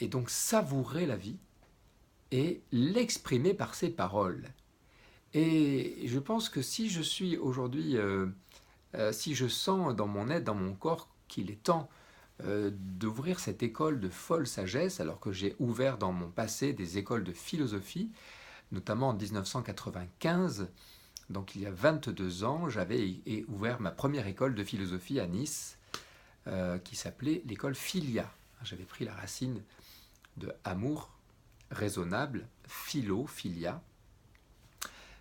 et donc savourer la vie et l'exprimer par ses paroles. Et je pense que si je suis aujourd'hui, si je sens dans mon être, dans mon corps, qu'il est temps d'ouvrir cette école de folle sagesse, alors que j'ai ouvert dans mon passé des écoles de philosophie, notamment en 1995, donc il y a 22 ans, j'avais ouvert ma première école de philosophie à Nice, qui s'appelait l'école Philia. J'avais pris la racine de amour raisonnable, philo, philia,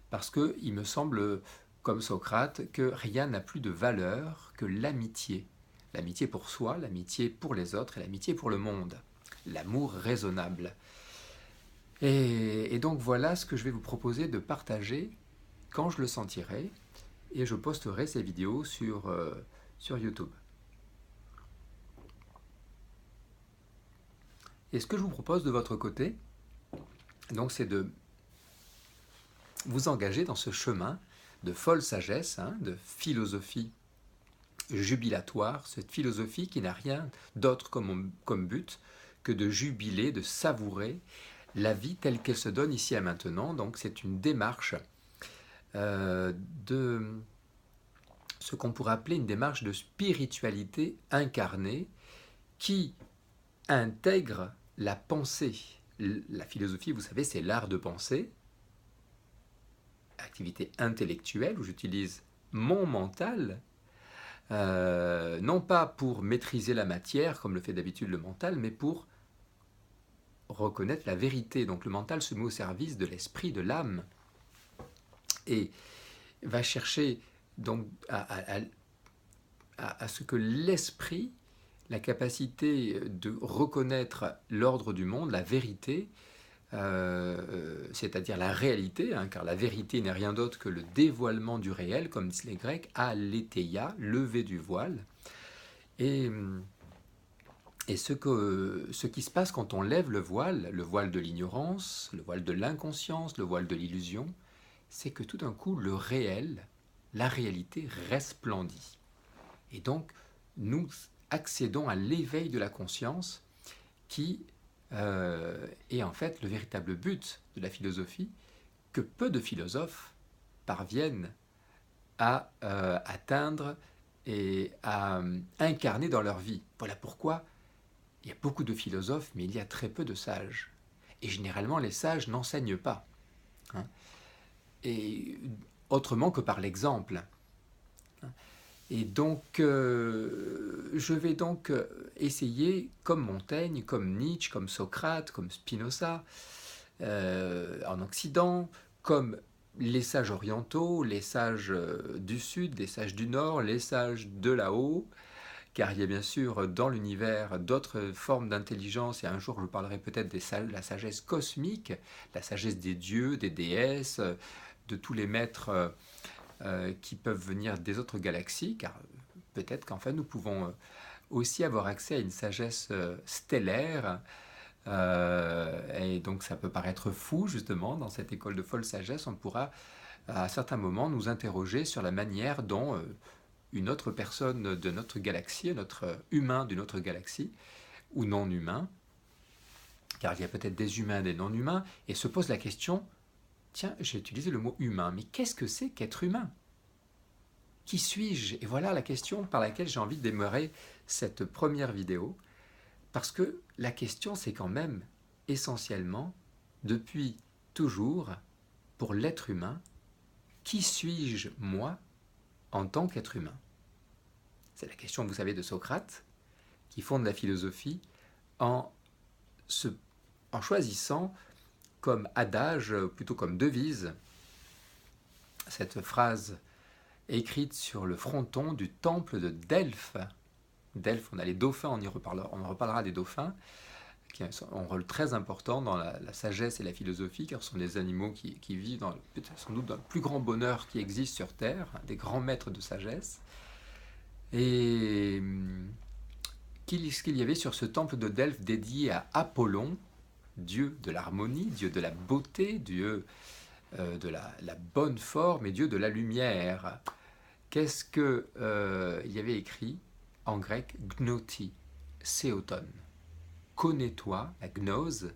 parce qu'il me semble, comme Socrate, que rien n'a plus de valeur que l'amitié. L'amitié pour soi, l'amitié pour les autres et l'amitié pour le monde. L'amour raisonnable. Et donc voilà ce que je vais vous proposer de partager quand je le sentirai, et je posterai ces vidéos sur YouTube. Et ce que je vous propose de votre côté, donc, c'est de vous engager dans ce chemin de folle sagesse, de philosophie jubilatoire, cette philosophie qui n'a rien d'autre comme but que de jubiler, de savourer la vie telle qu'elle se donne ici et maintenant. Donc c'est une démarche de ce qu'on pourrait appeler une démarche de spiritualité incarnée qui intègre la pensée. La philosophie, vous savez, c'est l'art de penser, activité intellectuelle où j'utilise mon mental, non pas pour maîtriser la matière comme le fait d'habitude le mental, mais pour reconnaître la vérité. Donc le mental se met au service de l'esprit, de l'âme, et va chercher donc à ce que l'esprit, la capacité de reconnaître l'ordre du monde, la vérité, c'est-à-dire la réalité, car la vérité n'est rien d'autre que le dévoilement du réel, comme disent les Grecs, aletheia, lever du voile. Et ce qui se passe quand on lève le voile de l'ignorance, le voile de l'inconscience, le voile de l'illusion, c'est que tout d'un coup, le réel, la réalité resplendit. Et donc, nous accédons à l'éveil de la conscience qui est en fait le véritable but de la philosophie que peu de philosophes parviennent à atteindre et à incarner dans leur vie. Voilà pourquoi il y a beaucoup de philosophes, mais il y a très peu de sages. Et généralement, les sages n'enseignent pas. Et autrement que par l'exemple. Et donc, je vais donc essayer, comme Montaigne, comme Nietzsche, comme Socrate, comme Spinoza, en Occident, comme les sages orientaux, les sages du Sud, les sages du Nord, les sages de là-haut, car il y a bien sûr dans l'univers d'autres formes d'intelligence, et un jour je parlerai peut-être de la sagesse cosmique, la sagesse des dieux, des déesses, de tous les maîtres qui peuvent venir des autres galaxies, car peut-être qu'enfin nous pouvons aussi avoir accès à une sagesse stellaire, et donc ça peut paraître fou justement, dans cette école de folle sagesse, on pourra à certains moments nous interroger sur la manière dont une autre personne de notre galaxie, un autre humain d'une autre galaxie, ou non humain, car il y a peut-être des humains et des non-humains, et se pose la question, tiens, j'ai utilisé le mot humain, mais qu'est-ce que c'est qu'être humain ? Qui suis-je ? Et voilà la question par laquelle j'ai envie de démarrer cette première vidéo, parce que la question c'est quand même essentiellement, depuis toujours, pour l'être humain, qui suis-je moi en tant qu'être humain ? C'est la question, vous savez, de Socrate, qui fonde la philosophie en choisissant comme adage, plutôt comme devise, cette phrase écrite sur le fronton du temple de Delphes. Delphes, on a les dauphins, on en reparlera des dauphins, qui ont un rôle très important dans la sagesse et la philosophie, car ce sont des animaux qui vivent sans doute dans le plus grand bonheur qui existe sur Terre, des grands maîtres de sagesse. Et ce qu'il y avait sur ce temple de Delphes dédié à Apollon, dieu de l'harmonie, dieu de la beauté, dieu de la bonne forme et dieu de la lumière. Qu'est-ce qu'il y avait écrit en grec ? Gnoti. séoton. Connais-toi, la gnose,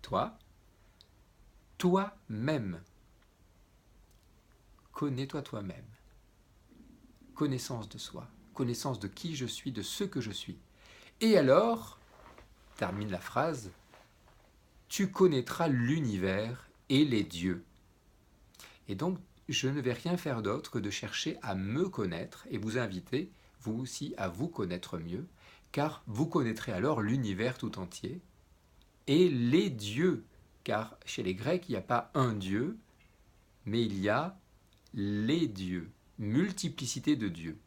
toi, toi-même. Connais-toi toi-même. Connaissance de soi, connaissance de qui je suis, de ce que je suis. Et alors, termine la phrase, tu connaîtras l'univers et les dieux. Et donc, je ne vais rien faire d'autre que de chercher à me connaître et vous inviter, vous aussi, à vous connaître mieux, car vous connaîtrez alors l'univers tout entier et les dieux, car chez les Grecs, il n'y a pas un dieu, mais il y a les dieux, multiplicité de dieux.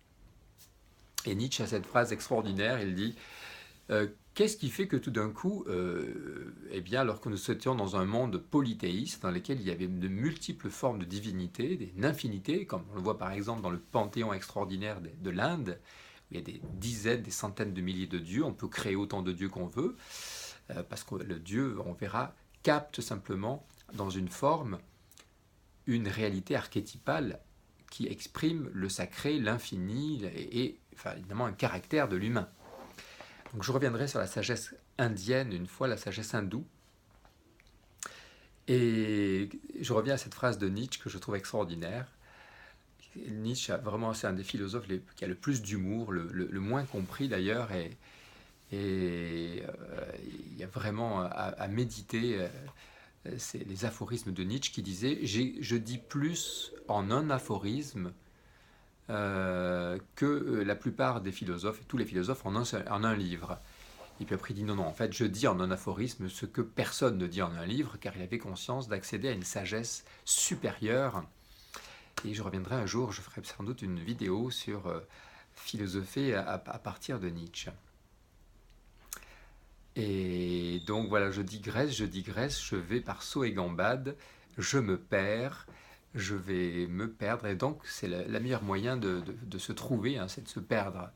Et Nietzsche a cette phrase extraordinaire, il dit qu'est-ce qui fait que tout d'un coup, eh bien, alors que nous étions dans un monde polythéiste, dans lequel il y avait de multiples formes de divinité, une infinité, comme on le voit par exemple dans le panthéon extraordinaire de l'Inde, où il y a des dizaines, des centaines de milliers de dieux, on peut créer autant de dieux qu'on veut, parce que le Dieu, on verra, capte simplement dans une forme une réalité archétypale qui exprime le sacré, l'infini et enfin, évidemment un caractère de l'humain. Donc je reviendrai sur la sagesse indienne une fois, la sagesse hindoue. Et je reviens à cette phrase de Nietzsche que je trouve extraordinaire. Nietzsche, vraiment, c'est un des philosophes qui a le plus d'humour, le moins compris d'ailleurs, et il y a vraiment à méditer. C'est les aphorismes de Nietzsche qui disait « Je dis plus en un aphorisme que la plupart des philosophes, et tous les philosophes en un livre ». Et puis après il dit « Non, en fait, je dis en un aphorisme ce que personne ne dit en un livre, car il avait conscience d'accéder à une sagesse supérieure. » Et je reviendrai un jour, je ferai sans doute une vidéo sur philosopher à partir de Nietzsche. Et donc voilà, je digresse, je vais par saut et gambade, je me perds, je vais me perdre, et donc c'est la meilleure moyen de se trouver, hein, c'est de se perdre.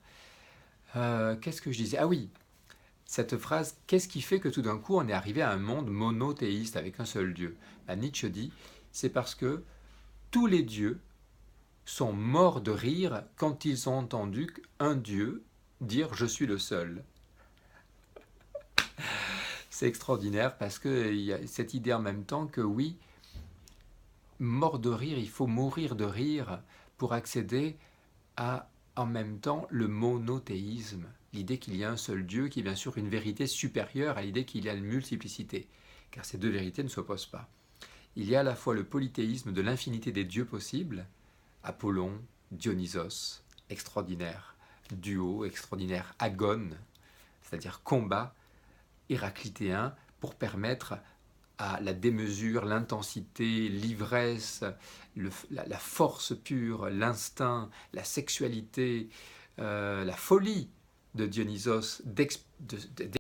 Qu'est-ce que je disais? Ah oui, cette phrase, qu'est-ce qui fait que tout d'un coup on est arrivé à un monde monothéiste avec un seul Dieu? Nietzsche dit, c'est parce que tous les dieux sont morts de rire quand ils ont entendu un Dieu dire « je suis le seul ». C'est extraordinaire parce qu'il y a cette idée en même temps que oui, mort de rire, il faut mourir de rire pour accéder à, en même temps, le monothéisme. L'idée qu'il y a un seul Dieu qui est bien sûr une vérité supérieure à l'idée qu'il y a une multiplicité, car ces deux vérités ne s'opposent pas. Il y a à la fois le polythéisme de l'infinité des dieux possibles, Apollon, Dionysos, extraordinaire, duo, extraordinaire, agone, c'est-à-dire combat, héraclitéen pour permettre à la démesure, l'intensité, l'ivresse, la force pure, l'instinct, la sexualité, la folie de Dionysos